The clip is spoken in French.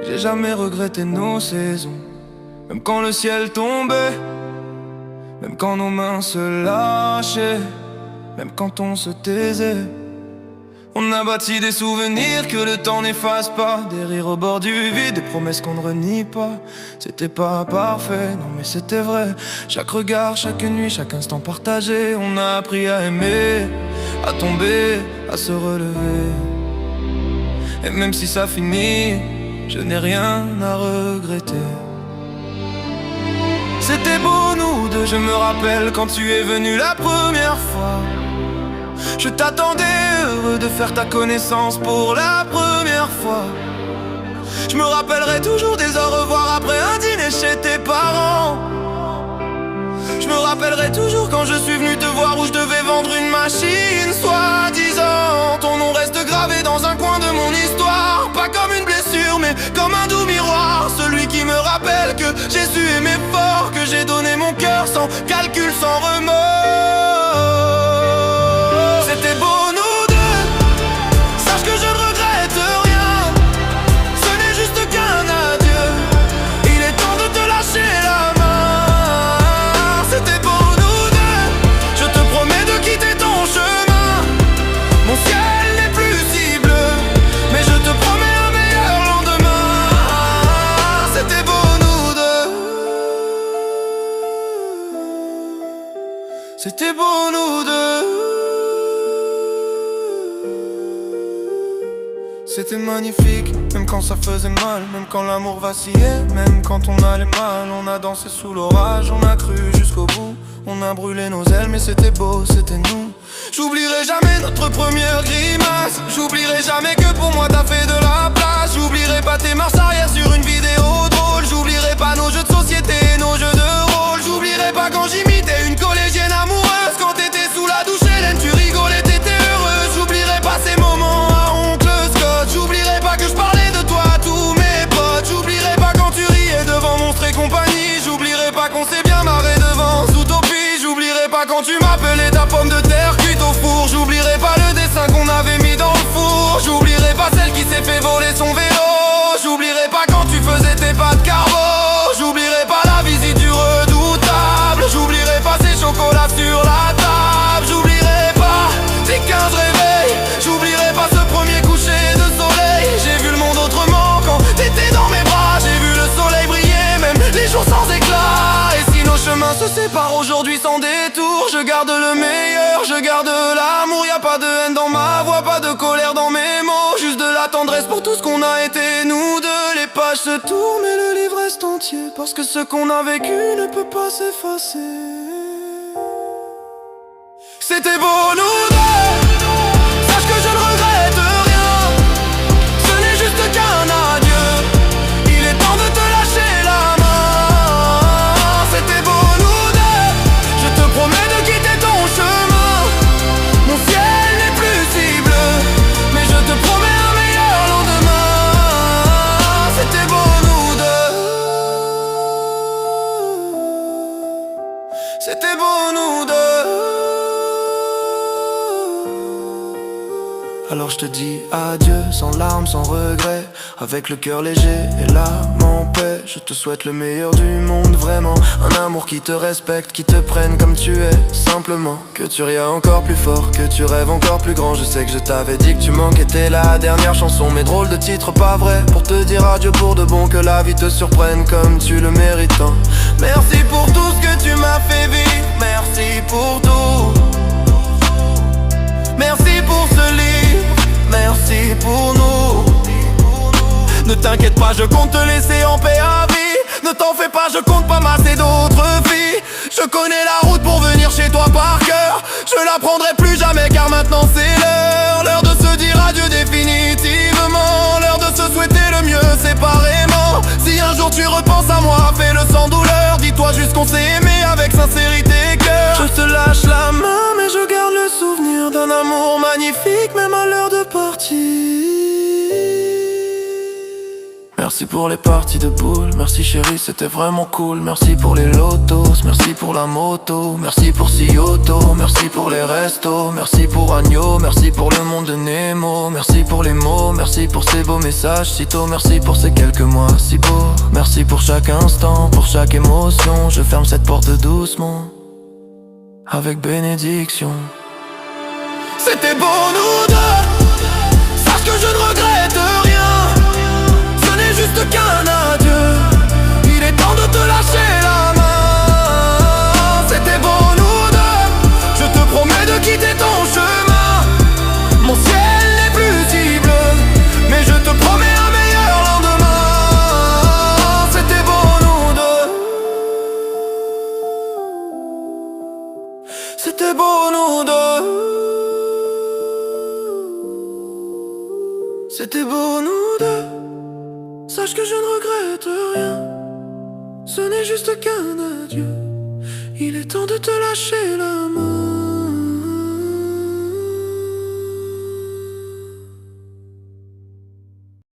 J'ai jamais regretté nos saisons, même quand le ciel tombait, même quand nos mains se lâchaient, même quand on se taisait. On a bâti des souvenirs que le temps n'efface pas, des rires au bord du vide, des promesses qu'on ne renie pas. C'était pas parfait, non mais c'était vrai. Chaque regard, chaque nuit, chaque instant partagé, on a appris à aimer, à tomber, à se relever. Et même si ça finit, je n'ai rien à regretter. C'était beau nous deux, je me rappelle quand tu es venu la première fois. Je t'attendais heureux de faire ta connaissance pour la première fois. Je me rappellerai toujours des au revoir après un dîner chez tes parents. Je me rappellerai toujours quand je suis venu te voir où je devais vendre une machine soi-disant. Ton nom reste gravé dans un coin de mon histoire, pas comme une blessure mais comme un doux miroir. Celui qui me rappelle que j'ai su aimer fort, que j'ai donné mon cœur sans calcul, sans remords. C'était beau nous deux, sache que je ne regrette rien. Ce n'est juste qu'un adieu, il est temps de te lâcher la main. C'était beau nous deux, je te promets de quitter ton chemin. Mon ciel n'est plus si bleu, mais je te promets un meilleur lendemain. C'était beau nous deux, c'était beau nous deux. C'était magnifique, même quand ça faisait mal, même quand l'amour vacillait, même quand on allait mal. On a dansé sous l'orage, on a cru jusqu'au bout. On a brûlé nos ailes, mais c'était beau, c'était nous. J'oublierai jamais notre première grimace. J'oublierai jamais que pour moi t'as fait de la place. J'oublierai pas tes marches arrière sur une vidéo drôle. J'oublierai pas nos jeux de société, nos jeux de rôle. J'oublierai pas quand j'imitais une collégienne amoureuse. Quand t'étais sous la douche, Hélène, tu rigolais, t'étais heureuse. J'oublierai pas ces moments à oncle Scott. J'oublierai pas que je parlais de toi à tous mes potes. J'oublierai pas quand tu riais devant Monstre et compagnie. J'oublierai pas qu'on s'est bien marré devant Zootopie. J'oublierai pas quand tu m'appelais ta pomme de terre cuite au four. J'oublierai pas le dessin qu'on avait mis dans le four. J'oublierai pas celle qui s'est fait voler son vélo. J'oublierai pas quand tu faisais tes pâtes carbo. J'oublierai pas la visite du redoutable. J'oublierai pas ces chocolats sur la table. J'oublierai pas tes 15 réveils. J'oublierai pas ce premier coucher de soleil. J'ai vu le monde autrement quand t'étais dans mes bras. J'ai vu le soleil briller, même les jours sans éclat. Et si nos chemins se séparent aujourd'hui sans détour, je garde le meilleur, je garde l'amour. Y'a pas de haine dans ma voix, pas de colère dans mes mots, juste de la tendresse pour tout ce qu'on a été nous deux. Les pages se tournent mais le livre reste entier, parce que ce qu'on a vécu ne peut pas s'effacer. C'était beau nous deux, sache que je ne regrette rien. Ce n'est juste qu'un adieu, il est temps de te lâcher la main. C'était beau nous deux, je te promets de quitter ton chemin. Mon ciel n'est plus si bleu, mais je te promets un meilleur lendemain. C'était beau nous deux, c'était beau nous deux. Alors je te dis adieu, sans larmes, sans regret, avec le cœur léger et l'âme en paix. Je te souhaite le meilleur du monde, vraiment. Un amour qui te respecte, qui te prenne comme tu es. Simplement, que tu rias encore plus fort, que tu rêves encore plus grand. Je sais que je t'avais dit que tu manquais, t'es la dernière chanson. Mais drôle de titre, pas vrai, pour te dire adieu pour de bon. Que la vie te surprenne comme tu le mérites tant. Merci pour tout ce que tu m'as fait vivre, merci pour tout. Merci pour ce livre, merci pour nous. Ne t'inquiète pas, je compte te laisser en paix à vie. Ne t'en fais pas, je compte pas masser d'autres filles. Je connais la route pour venir chez toi par cœur. Je la prendrai plus jamais car maintenant c'est l'heure. L'heure de se dire adieu définitivement. L'heure de se souhaiter le mieux séparément. Si un jour tu repenses à moi, fais-le sans douleur. Dis-toi juste qu'on s'est aimé avec sincérité et cœur. Je te lâche la main mais je garde le souvenir d'un amour magnifique, même à l'heure de partir. Merci pour pour les parties de boules, merci chérie, c'était vraiment cool. Merci pour les lotos, merci pour la moto, merci pour Sioto, merci pour les restos, merci pour Agneau, merci pour le monde de Nemo, merci pour les mots, merci pour ces beaux messages si tôt, merci pour ces quelques mois si beaux. Merci pour chaque instant, pour chaque émotion, je ferme cette porte doucement, avec bénédiction. C'était beau nous deux, sache que je ne regrette rien. Ce n'est juste qu'un adieu, il est temps de te lâcher la main. C'était beau nous deux, je te promets de quitter ton chemin. Mon ciel n'est plus si bleu, mais je te promets un meilleur lendemain. C'était beau nous deux, c'était beau nous deux. C'était beau nous deux, sache que je ne regrette rien. Ce n'est juste qu'un adieu, il est temps de te lâcher là.